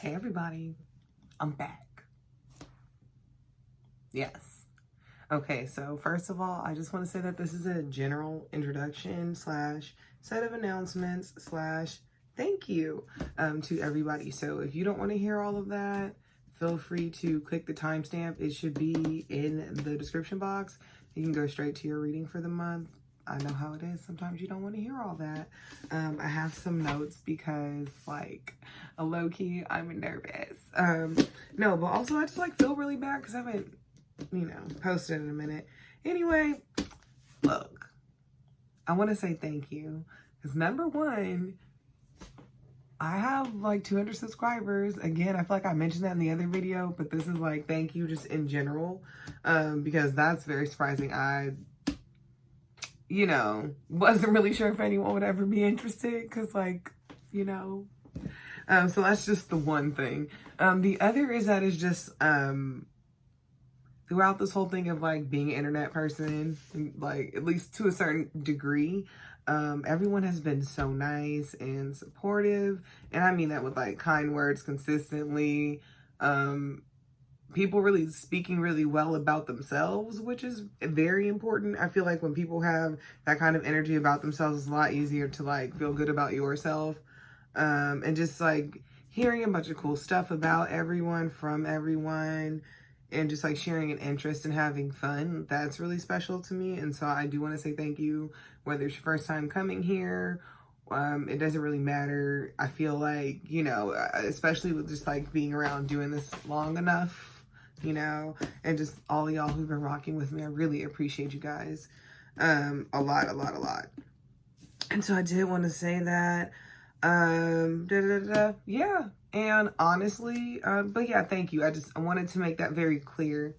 Hey everybody, I'm back. Yes. Okay, so first of all, I just want to say that this is a general introduction slash set of announcements slash thank you to everybody. So if you don't want to hear all of that, feel free to click the timestamp. It should be in the description box. You can go straight to your reading for the month. I know how it is. Sometimes you don't want to hear all that. I have some notes because, like, a low-key, I'm nervous. No, but also I just, like, feel really bad because I haven't, posted in a minute. Anyway, look, I want to say thank you because, number one, I have, like, 200 subscribers. Again, I feel like I mentioned that in the other video, but this is, like, thank you just in general because that's very surprising. I wasn't really sure if anyone would ever be interested because, like, so that's just the one thing. The other is that it's just, throughout this whole thing of, like, being an internet person, like, at least to a certain degree, everyone has been so nice and supportive. And I mean that with, like, kind words consistently. People really speaking really well about themselves, which is very important. I feel like when people have that kind of energy about themselves, it's a lot easier to, like, feel good about yourself. And just, like, hearing a bunch of cool stuff about everyone, from everyone, and just, like, sharing an interest and having fun, that's really special to me. And so I do want to say thank you, whether it's your first time coming here. It doesn't really matter. I feel like, especially with just, like, being around doing this long enough, and just all of y'all who've been rocking with me. I really appreciate you guys a lot. And so I did want to say that. Yeah. And honestly, but yeah, thank you. I wanted to make that very clear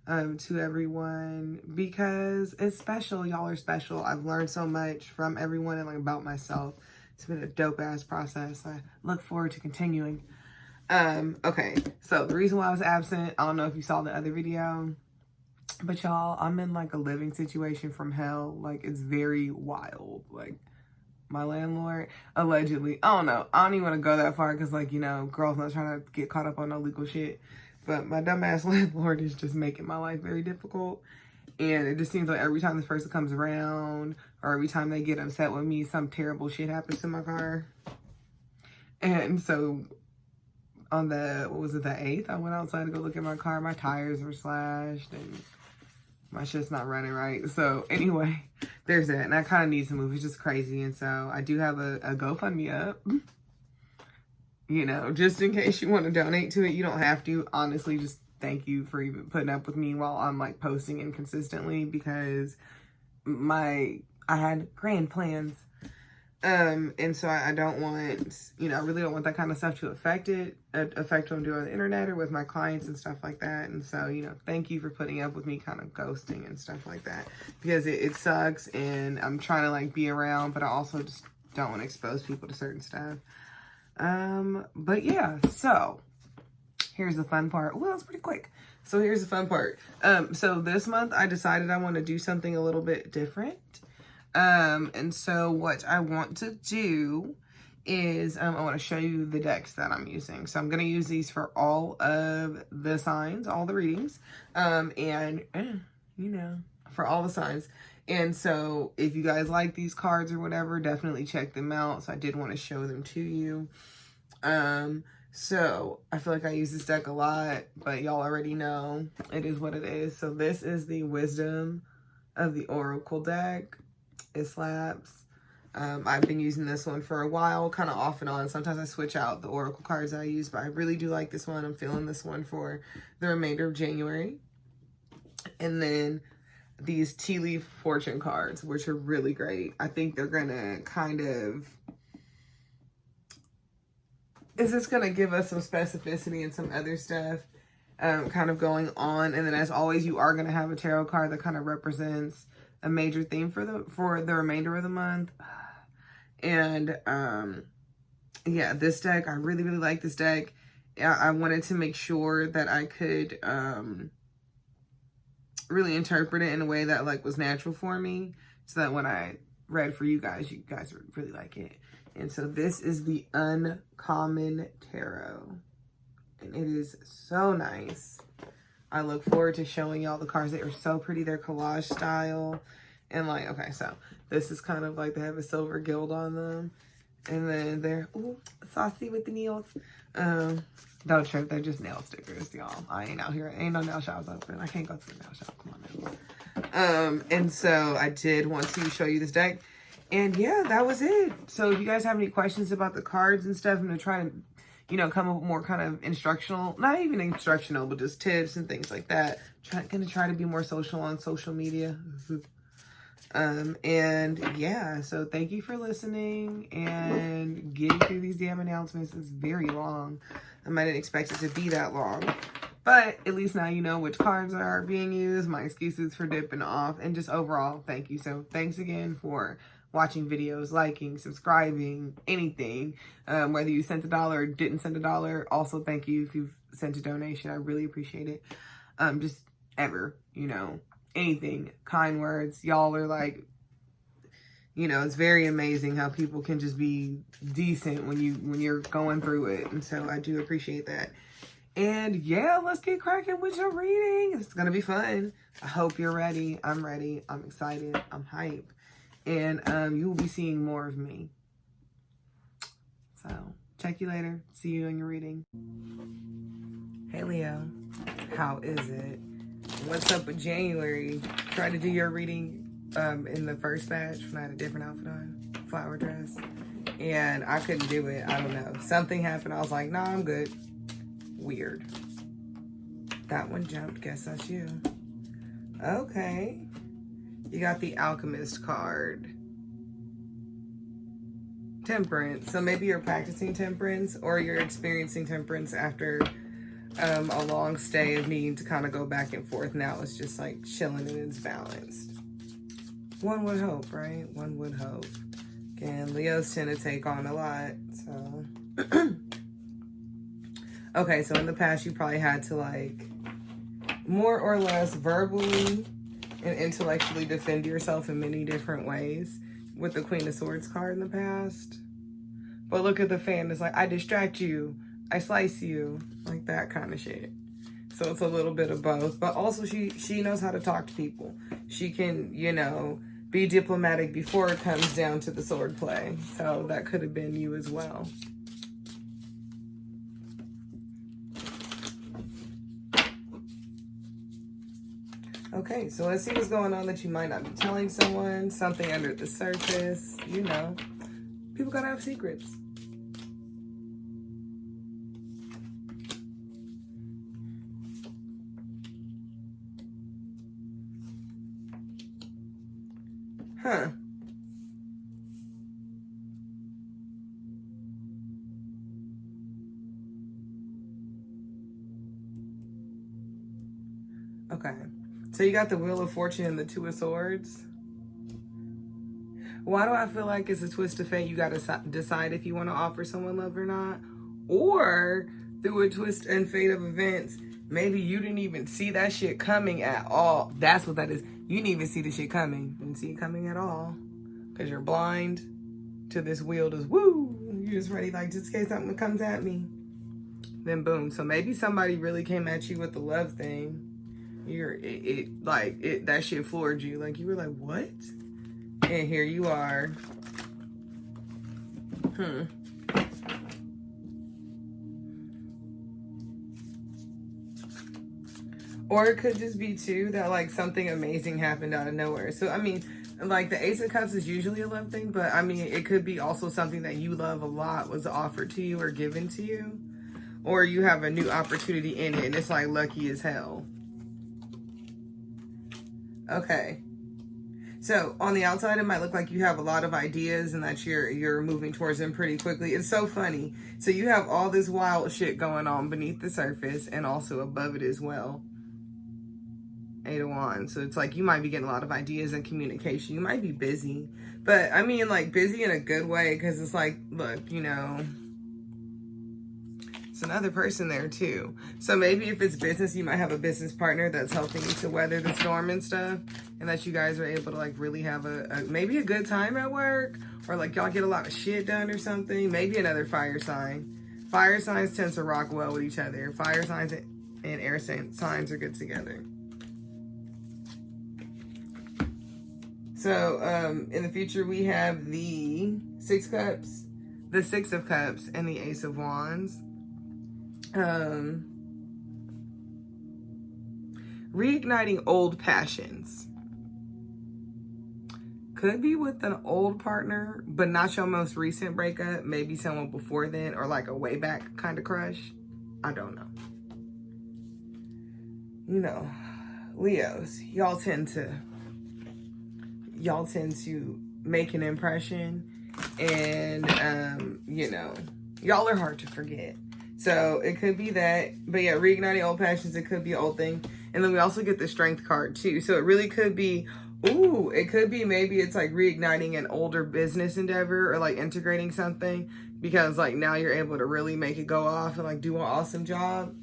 to everyone because it's special. Y'all are special. I've learned so much from everyone and, like, about myself. It's been a dope ass process. I look forward to continuing. Okay, so the reason why I was absent, I don't know if you saw the other video, but y'all, I'm in, like, a living situation from hell. Like, it's very wild. Like, my landlord, allegedly, I don't know. I don't even want to go that far because, like, girls not trying to get caught up on no legal shit. But my dumbass landlord is just making my life very difficult. And it just seems like every time this person comes around or every time they get upset with me, some terrible shit happens to my car. And so on the 8th, I went outside to go look at my car. My tires were slashed and my shit's not running right. So anyway, there's that. And I kind of need to move. It's just crazy. And so I do have a GoFundMe up. Just in case you want to donate to it. You don't have to. Honestly, just thank you for even putting up with me while I'm, like, posting inconsistently because I had grand plans. And so I don't want, I really don't want that kind of stuff to affect what I'm doing on the internet or with my clients and stuff like that. And so, thank you for putting up with me kind of ghosting and stuff like that because it sucks and I'm trying to, like, be around, but I also just don't want to expose people to certain stuff. But yeah, so here's the fun part. Well, it's pretty quick. So here's the fun part. So this month I decided I want to do something a little bit different. And so what I want to do is, I want to show you the decks that I'm using. So I'm going to use these for all of the signs, all the readings, and, for all the signs. And so if you guys like these cards or whatever, definitely check them out. So I did want to show them to you. So I feel like I use this deck a lot, but y'all already know it is what it is. So this is the Wisdom of the Oracle deck. It slaps. I've been using this one for a while, kind of off and on. Sometimes I switch out the Oracle cards I use, but I really do like this one. I'm feeling this one for the remainder of January. And then these Tea Leaf Fortune cards, which are really great. I think they're going to kind of... Is this going to give us some specificity and some other stuff kind of going on. And then as always, you are going to have a tarot card that kind of represents a major theme for the remainder of the month. And yeah, this deck, I really like this deck. I wanted to make sure that I could really interpret it in a way that, like, was natural for me, so that when I read for you guys would really like it. And so this is the Uncommon Tarot. And it is so nice. I look forward to showing y'all the cards. They are so pretty. They're collage style. And like, okay, so this is kind of like they have a silver gild on them. And then they're, ooh, saucy with the nails. Don't trip, they're just nail stickers, y'all. I ain't out here. Ain't no nail shops open. I can't go to the nail shop. Come on now. And so I did want to show you this deck. And yeah, that was it. So if you guys have any questions about the cards and stuff, I'm going to try to, you know, come up with more kind of instructional, not even instructional, but just tips and things like that. Gonna try to be more social on social media. And yeah, so thank you for listening and getting through these damn announcements. It's very long. I didn't expect it to be that long, but at least now you know which cards are being used, my excuses for dipping off, and just overall, thank you. So thanks again for watching videos, liking, subscribing, anything, whether you sent $1 or didn't send $1. Also, thank you if you've sent a donation. I really appreciate it. Just ever, you know, anything, kind words. Y'all are like, you know, it's very amazing how people can just be decent when you're going through it. And so I do appreciate that. And yeah, let's get cracking with your reading. It's gonna be fun. I hope you're ready. I'm ready. I'm excited. I'm hype. And you will be seeing more of me. So check you later. See you in your reading. Hey Leo, how is it? What's up with January? Tried to do your reading in the first batch when I had a different outfit on, flower dress, and I couldn't do it. I don't know. Something happened. I was like, nah, I'm good. Weird. That one jumped. Guess that's you. Okay. You got the Alchemist card. Temperance. So maybe you're practicing temperance or you're experiencing temperance after a long stay of needing to kind of go back and forth. Now it's just like chilling and it's balanced. One would hope, right? One would hope. Again, Leos tend to take on a lot, so. Okay, so in the past you probably had to like more or less verbally and intellectually defend yourself in many different ways with the Queen of Swords card in the past. But look at the fan, it's like, I distract you, I slice you, like that kind of shit. So it's a little bit of both, but also she knows how to talk to people. She can, you know, be diplomatic before it comes down to the sword play. So that could have been you as well. Okay, so let's see what's going on that you might not be telling someone. Something under the surface, you know. People gotta have secrets. Huh. Okay. So you got the Wheel of Fortune and the Two of Swords. Why do I feel like it's a twist of fate? You got to decide if you want to offer someone love or not. Or through a twist and fate of events, maybe you didn't even see that shit coming at all. That's what that is. You didn't even see the shit coming. Didn't see it coming at all. Because you're blind to this wheel. Just woo. You're just ready, like, just in case something comes at me. Then boom. So maybe somebody really came at you with the love thing. That shit floored you. Like, you were like, what? And here you are. Or it could just be too that like something amazing happened out of nowhere. So I mean, like the Ace of Cups is usually a love thing, but I mean it could be also something that you love a lot was offered to you or given to you, or you have a new opportunity in it and it's like lucky as hell. Okay. So on the outside, it might look like you have a lot of ideas and that you're moving towards them pretty quickly. It's so funny. So you have all this wild shit going on beneath the surface and also above it as well. 8 of Wands. So it's like you might be getting a lot of ideas and communication. You might be busy. But I mean like busy in a good way because it's like, look, you know, it's another person there too. So maybe if it's business, you might have a business partner that's helping you to weather the storm and stuff. And that you guys are able to like really have maybe a good time at work. Or like y'all get a lot of shit done or something. Maybe another fire sign. Fire signs tend to rock well with each other. Fire signs and air signs are good together. So, in the future, we have the Six of Cups, and the Ace of Wands. Reigniting old passions. Could be with an old partner, but not your most recent breakup. Maybe someone before then, or like a way back kind of crush. I don't know. You know, Leos, y'all tend to make an impression, and you know, y'all are hard to forget. So it could be that, but yeah, reigniting old passions, it could be an old thing. And then we also get the Strength card too. So it really could be, it could be maybe it's like reigniting an older business endeavor, or like integrating something, because like now you're able to really make it go off and like do an awesome job.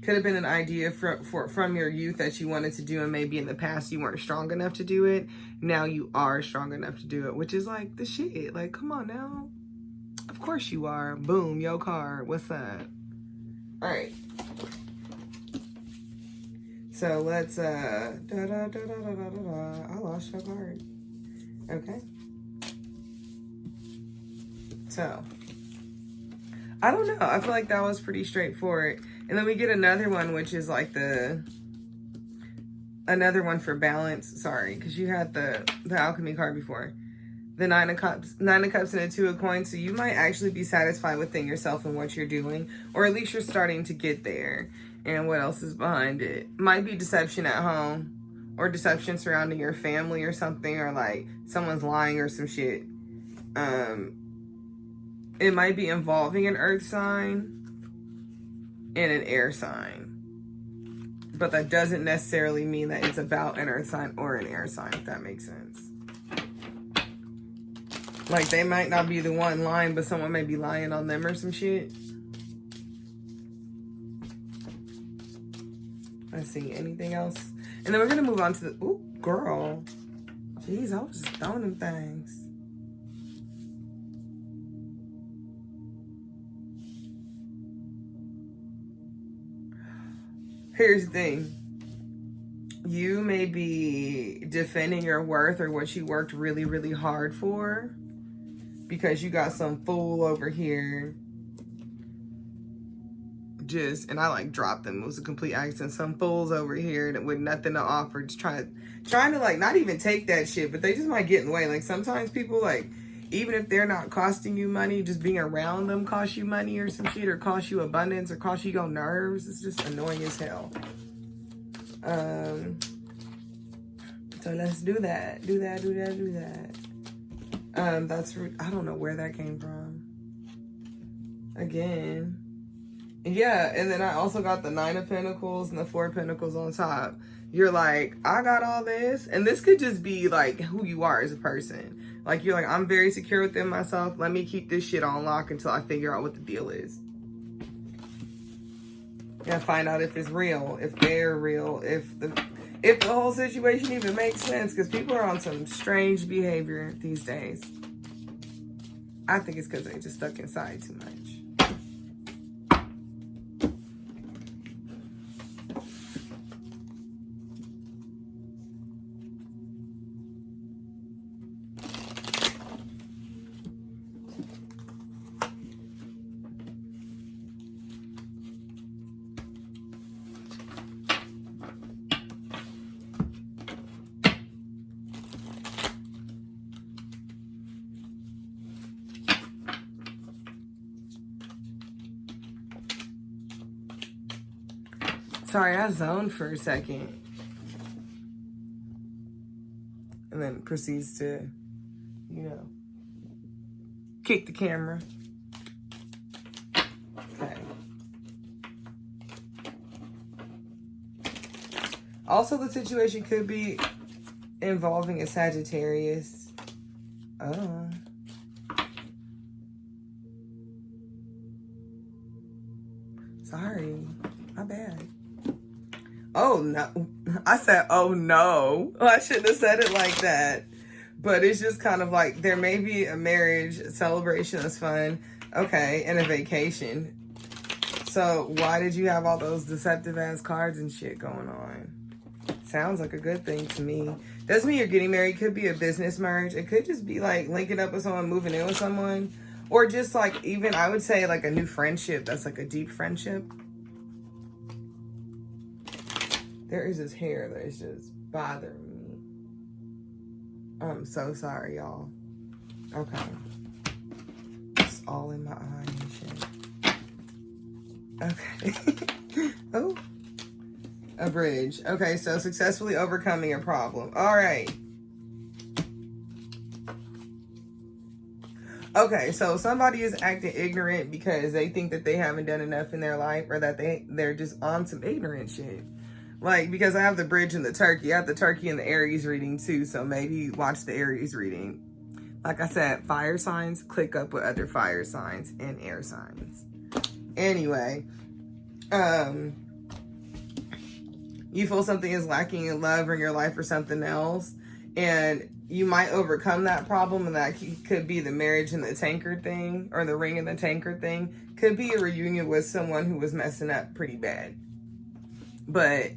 Could have been an idea from your youth that you wanted to do, and maybe in the past you weren't strong enough to do it. Now you are strong enough to do it, which is like the shit. Like, come on now. Of course you are. Boom, yo card. What's up? All right. So let's I lost your card. Okay. So I don't know. I feel like that was pretty straightforward. And then we get another one, which is like another one for balance. Sorry, because you had the alchemy card before. The Nine of Cups and the Two of Coins. So you might actually be satisfied within yourself and what you're doing, or at least you're starting to get there. And what else is behind it? Might be deception at home, or deception surrounding your family or something, or like someone's lying or some shit. It might be involving an earth sign and an air sign, but that doesn't necessarily mean that it's about an earth sign or an air sign, if that makes sense. Like, they might not be the one lying, but someone may be lying on them or some shit. Let's see, anything else? And then we're gonna move on to the, ooh, girl. Jeez, I was just throwing them things. Here's the thing. You may be defending your worth or what you worked really, really hard for, because you got some fool over here. And I like dropped them. It was a complete accident. Some fools over here that with nothing to offer, just trying to like not even take that shit, but they just might get in the way. Like sometimes people, like, even if they're not costing you money, just being around them costs you money or some shit, or costs you abundance, or costs you your nerves. It's just annoying as hell. So let's do that. I don't know where that came from. Again. Yeah, and then I also got the Nine of Pentacles and the Four of Pentacles on top. You're like, I got all this. And this could just be like who you are as a person. Like, you're like, I'm very secure within myself. Let me keep this shit on lock until I figure out what the deal is. Yeah, find out if it's real, if they're real, if the whole situation even makes sense. Because people are on some strange behavior these days. I think it's because they just stuck inside too much. Sorry, I zoned for a second. And then proceeds to, you know, kick the camera. Okay. Also, the situation could be involving a Sagittarius. Oh. Sorry. My bad. Oh, no. I said, oh, no. Well, I shouldn't have said it like that. But it's just kind of like there may be a marriage celebration that's fun, okay, and a vacation. So why did you have all those deceptive ass cards and shit going on? Sounds like a good thing to me. Doesn't mean you're getting married. Could be a business marriage. It could just be like linking up with someone, moving in with someone, or just like even I would say like a new friendship. That's like a deep friendship. There is this hair that is just bothering me. I'm so sorry, y'all. Okay. It's all in my eye and shit. Okay. Oh. A bridge. Okay, so successfully overcoming a problem. All right. Okay, so somebody is acting ignorant because they think that they haven't done enough in their life, or that they're just on some ignorant shit. Like, because I have the bridge and the turkey. I have the turkey and the Aries reading too, so maybe watch the Aries reading. Like I said, fire signs, click up with other fire signs and air signs. Anyway, you feel something is lacking in love or in your life or something else, and you might overcome that problem, and that could be the marriage and the tankard thing, or the ring and the tankard thing. Could be a reunion with someone who was messing up pretty bad. But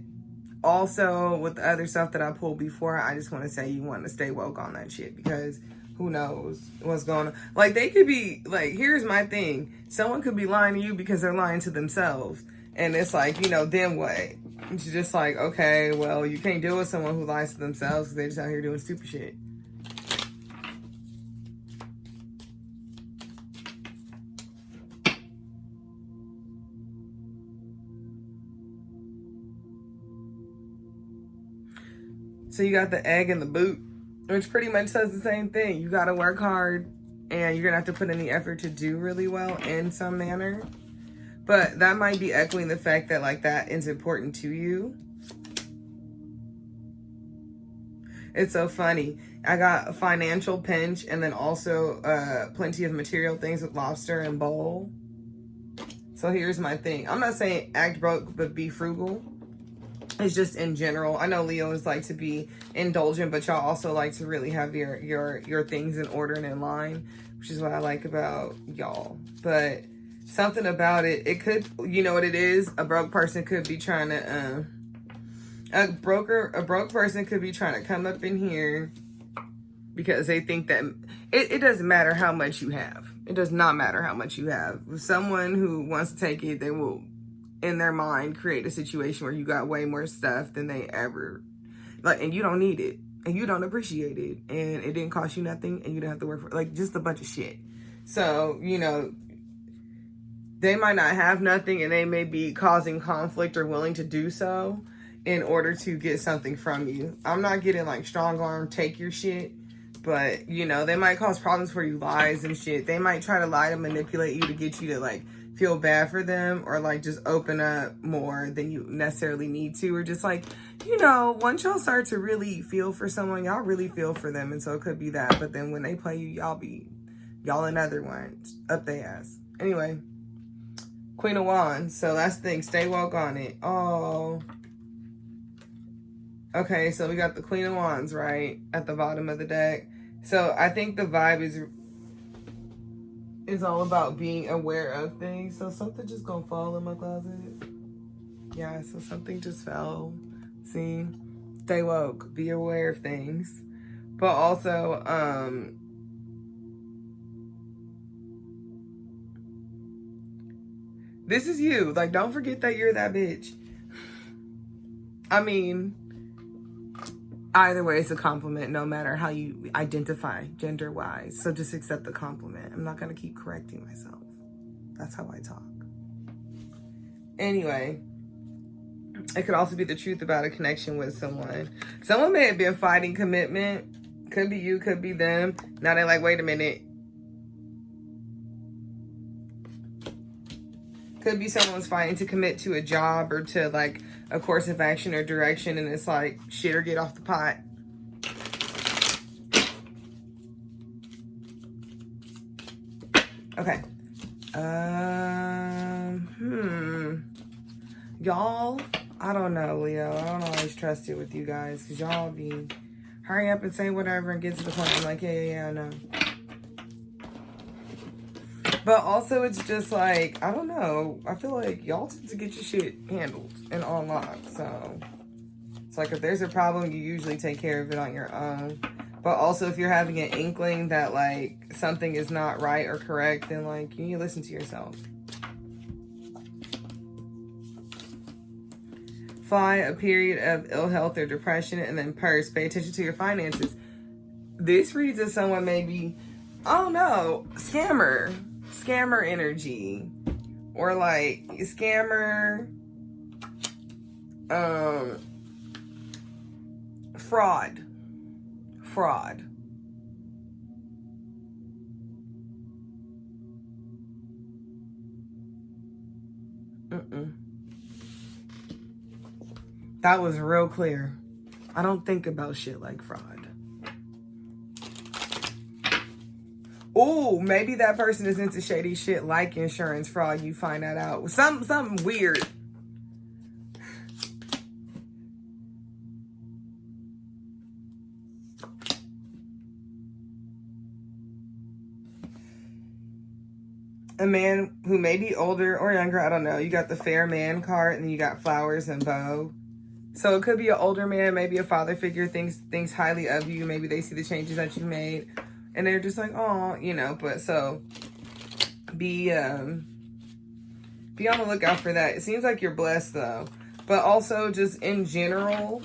also, with the other stuff that I pulled before, I just want to say you want to stay woke on that shit, because who knows what's going on. Like, they could be, like, here's my thing. Someone could be lying to you because they're lying to themselves. And it's like, you know, then what? It's just like, okay, well, you can't deal with someone who lies to themselves because they're just out here doing stupid shit. So you got the egg and the boot, which pretty much says the same thing. You got to work hard, and you're going to have to put in the effort to do really well in some manner. But that might be echoing the fact that, like, that is important to you. It's so funny. I got a financial pinch, and then also plenty of material things with lobster and bowl. So here's my thing. I'm not saying act broke, but be frugal. It's just in general. I know Leos like to be indulgent, but y'all also like to really have your things in order and in line, which is what I like about y'all. But something about it, it could, you know what it is? A broke person could be trying to, a broke person could be trying to come up in here because they think that it doesn't matter how much you have. It does not matter how much you have. With someone who wants to take it, they will, in their mind, create a situation where you got way more stuff than they ever, like, and you don't need it, and you don't appreciate it, and it didn't cost you nothing, and you didn't have to work for it, like, just a bunch of shit. So, you know, they might not have nothing, and they may be causing conflict or willing to do so in order to get something from you. I'm not getting, like, strong arm, take your shit, but, you know, they might cause problems for you, lies and shit. They might try to lie to manipulate you to get you to, like, feel bad for them, or like just open up more than you necessarily need to, or just like, you know, once y'all start to really feel for someone, y'all really feel for them, and so it could be that. But then when they play you, y'all another one up their ass. Anyway, Queen of Wands. So that's the thing. Stay woke on it. Oh, okay. So we got the Queen of Wands right at the bottom of the deck. So I think the vibe is all about being aware of things. So something just gonna fall in my closet. Yeah, so something just fell. See? Stay woke. Be aware of things. But also, this is you. Like, don't forget that you're that bitch. I mean, either way, it's a compliment, no matter how you identify gender-wise. So just accept the compliment. I'm not going to keep correcting myself. That's how I talk. Anyway, it could also be the truth about a connection with someone. Someone may have been fighting commitment. Could be you, could be them. Now they're like, wait a minute. Could be someone's fighting to commit to a job or to like a course of action or direction, and it's like shit or get off the pot. Okay. Y'all, I don't know, Leo. I don't always trust it with you guys because y'all be hurry up and say whatever and get to the point. I'm like, yeah, I know. But also, it's just like, I don't know. I feel like y'all tend to get your shit handled and on lock. So, it's like if there's a problem, you usually take care of it on your own. But also, if you're having an inkling that, like, something is not right or correct, then, like, you need to listen to yourself. Fly, a period of ill health or depression, and then purse, pay attention to your finances. This reads as someone maybe, oh no, scammer energy, or like scammer, fraud. That was real clear. I don't think about shit like fraud. Oh, maybe that person is into shady shit like insurance fraud. You find that out. Something weird. A man who may be older or younger, I don't know. You got the fair man card, and then you got flowers and bow. So it could be an older man, maybe a father figure, thinks highly of you. Maybe they see the changes that you made, and they're just like, oh, you know. But so be on the lookout for that. It seems like you're blessed though, but also just in general.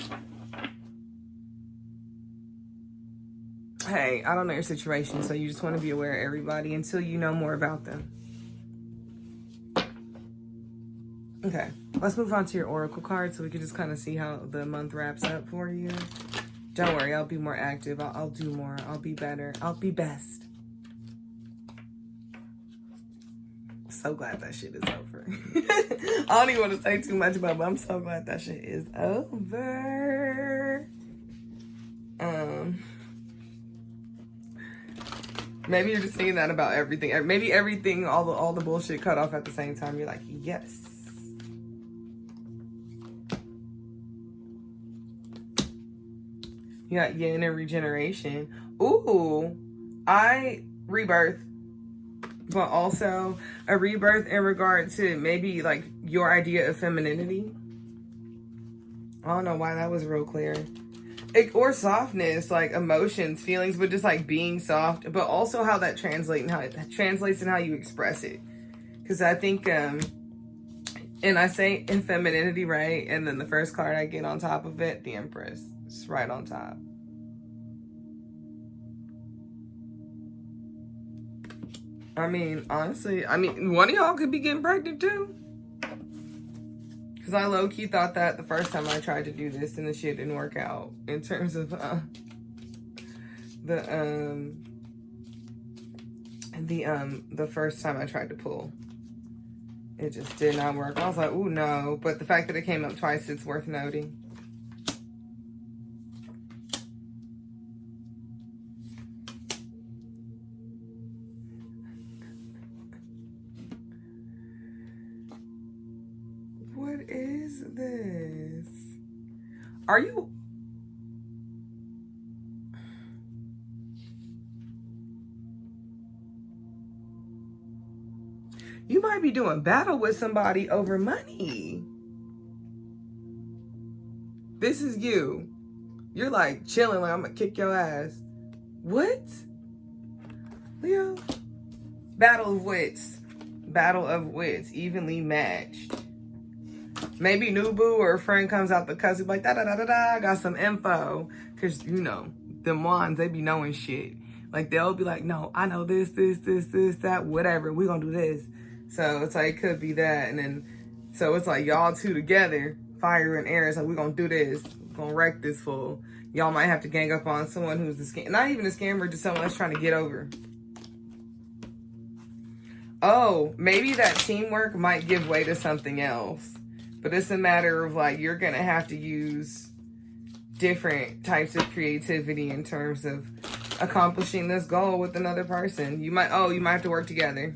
Hey, I don't know your situation, so you just want to be aware of everybody until you know more about them. Okay, let's move on to your oracle card so we can just kind of see how the month wraps up for you. Don't worry, I'll be more active. I'll do more. I'll be better. I'll be best. So glad that shit is over. I don't even want to say too much about it, but I'm so glad that shit is over. Maybe you're just thinking that about everything. Maybe everything, all the bullshit cut off at the same time. You're like, yes. You got yin and regeneration. Ooh, rebirth. But also a rebirth in regard to maybe like your idea of femininity. I don't know why that was real clear. Or softness, like emotions, feelings, but just like being soft. But also how that translates and how you express it. Because I think, and I say in femininity, right? And then the first card I get on top of it, the Empress. It's right on top. I mean, honestly, one of y'all could be getting pregnant too. Because I low-key thought that the first time I tried to do this and the shit didn't work out. In terms of the first time I tried to pull. It just did not work. I was like, ooh, no. But the fact that it came up twice, it's worth noting. What is this? Are you... You might be doing battle with somebody over money. This is you. You're like chilling, like I'm gonna kick your ass. What? Leo? Battle of wits. Battle of wits. Evenly matched. Maybe Nubu or a friend comes out the cousin like da-da-da-da-da, I got some info. Cause you know, them wands, they be knowing shit. Like they'll be like, no, I know this, that, whatever. We gonna do this. So it's like, it could be that. And then, so it's like y'all two together, fire and air. It's like, we gonna do this. We're gonna wreck this fool. Y'all might have to gang up on someone who's the scam. Not even a scammer, just someone that's trying to get over. Oh, maybe that teamwork might give way to something else. But it's a matter of like, you're going to have to use different types of creativity in terms of accomplishing this goal with another person. You might have to work together.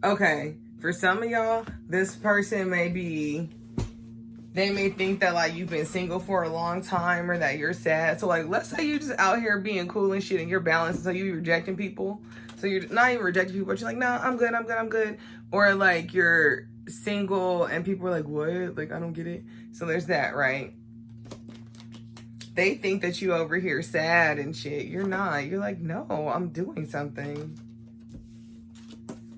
Okay, for some of y'all, this person may be, they may think that like you've been single for a long time or that you're sad. So like, let's say you're just out here being cool and shit and you're balanced, so you rejecting people. So you're not even rejecting people, but you're like, no, I'm good, I'm good, I'm good. Or like you're single and people are like, what? Like, I don't get it. So there's that, right? They think that you over here sad and shit. You're not. You're like, no, I'm doing something.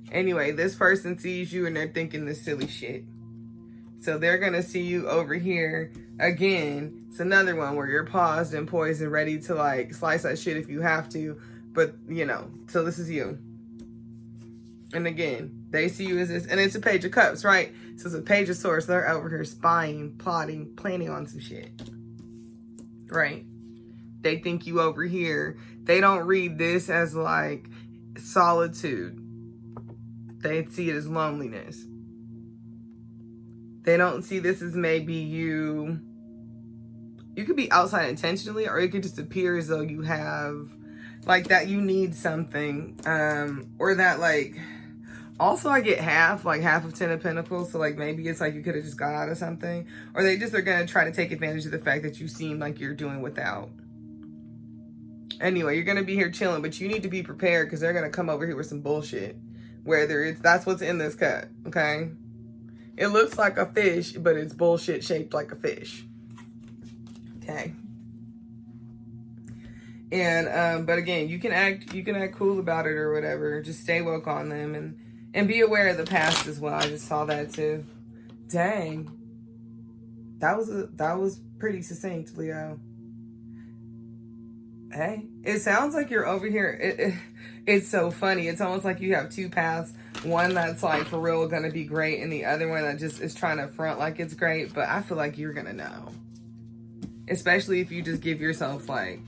Anyway, this person sees you and they're thinking this silly shit. So they're going to see you over here again. It's another one where you're paused and poised and ready to like slice that shit if you have to. But, you know, so this is you. And again, they see you as this. And it's a Page of Cups, right? So it's a Page of Swords. They're over here spying, plotting, planning on some shit. Right? They think you over here. They don't read this as like solitude. They see it as loneliness. They don't see this as maybe you could be outside intentionally, or it could just appear as though you have like that you need something, or that like, also I get half of 10 of Pentacles. So like maybe it's like you could have just got out of something, or they just are going to try to take advantage of the fact that you seem like you're doing without. Anyway, you're going to be here chilling, but you need to be prepared because they're going to come over here with some bullshit. Whether it's, that's what's in this cup, okay? It looks like a fish, but it's bullshit shaped like a fish. Okay. And but again, you can act cool about it or whatever. Just stay woke on them and be aware of the past as well. I just saw that too. Dang. That was pretty succinct, Leo. Hey, it sounds like you're over here. It's so funny. It's almost like you have two paths. One that's like for real gonna be great, and the other one that just is trying to front like it's great. But I feel like you're gonna know. Especially if you just give yourself like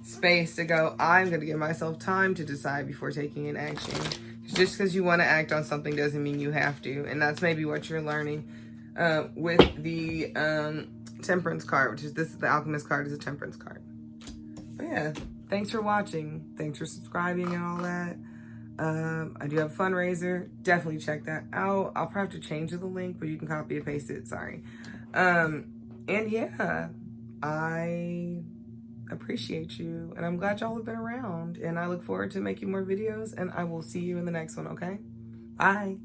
space to go, I'm gonna give myself time to decide before taking an action. Just because you want to act on something doesn't mean you have to. And that's maybe what you're learning with the Temperance card, which is the Alchemist card is a Temperance card. But yeah, thanks for watching. Thanks for subscribing and all that. I do have a fundraiser. Definitely check that out. I'll probably have to change the link, but you can copy and paste it. Sorry. And yeah, I appreciate you. And I'm glad y'all have been around. And I look forward to making more videos. And I will see you in the next one, okay? Bye.